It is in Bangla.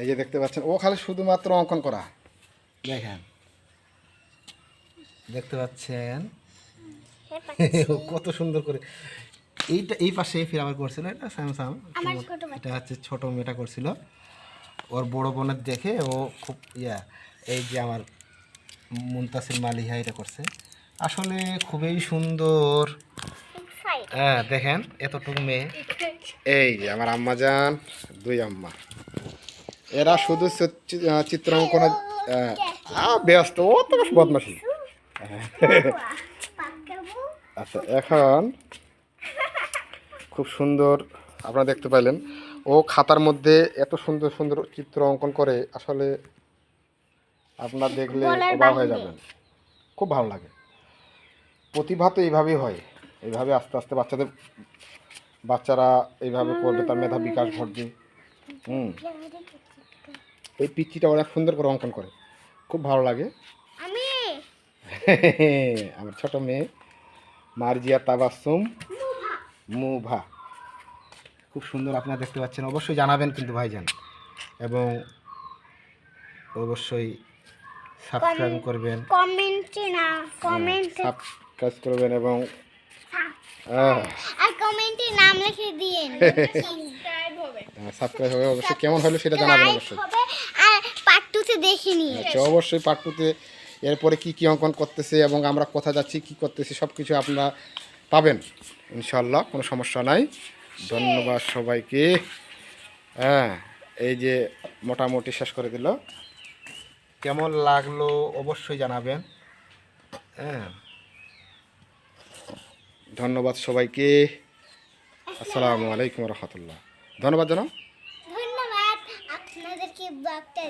এই যে দেখতে পাচ্ছেন, ও খালি শুধুমাত্র অঙ্কন করা। দেখেন, দেখতে পাচ্ছেন কত সুন্দর করে। এইটা এই পাশে ফির আবার করছিল, এটা স্যামসাং, এটা হচ্ছে ছোট মেয়েটা করছিল। ওর বড় বোনের দেখে ও খুব এই যে আমার মুনতাসির মালিহা এটা করছে, আসলে খুবই সুন্দর। হ্যাঁ দেখেন এতটুকু মেয়ে, এই যে আমার আম্মা যান, দুই আম্মা, এরা শুধু চিত্রাঙ্কনে ব্যস্ত। ও তো বেশ বদমাশি। আচ্ছা, এখন খুব সুন্দর আপনারা দেখতে পাইলেন, ও খাতার মধ্যে এত সুন্দর সুন্দর চিত্র অঙ্কন করে, আসলে আপনারা দেখলে অবাক হয়ে যাবেন, খুব ভালো লাগে। প্রতিভা তো এইভাবেই হয়, এইভাবে আস্তে আস্তে বাচ্চারা এইভাবে করবে, তার মেধা বিকাশ ঘটবে। এই পিচ্চিটা অনেক সুন্দর করে অঙ্কন করে, খুব ভালো লাগে। আমার ছোট মেয়ে মার্জিয়া তাবাসসুম মুভা, খুব সুন্দর আপনারা দেখতে পাচ্ছেন। অবশ্যই জানাবেন কিন্তু ভাইজান, এবং অবশ্যই সাবস্ক্রাইব করবেন, সাবস্ক্রাইব করবেন এবং কমেন্টে নাম লিখে দিয়েন, সাবস্ক্রাইব হবে। অবশ্যই কেমন হলো সেটা জানাবেন অবশ্যই। আর পার্ট 2 তে দেখে নিয়ে আচ্ছা, অবশ্যই পার্ট 2 তে এরপরে কি অঙ্কন করতেছে এবং আমরা কোথায় যাচ্ছি, কি করতেছি, সব কিছু আপনারা পাবেন ইনশাল্লাহ, কোনো সমস্যা নাই। ধন্যবাদ সবাইকে। হ্যাঁ, এই যে মোটামুটি শেষ করে দিল, কেমন লাগলো অবশ্যই জানাবেন। হ্যাঁ, ধন্যবাদ সবাইকে। আসসালামু আলাইকুম রহমতুল্লাহ। ধন্যবাদ জানাও। ধন্যবাদ আপনাদেরকে ব্লগটা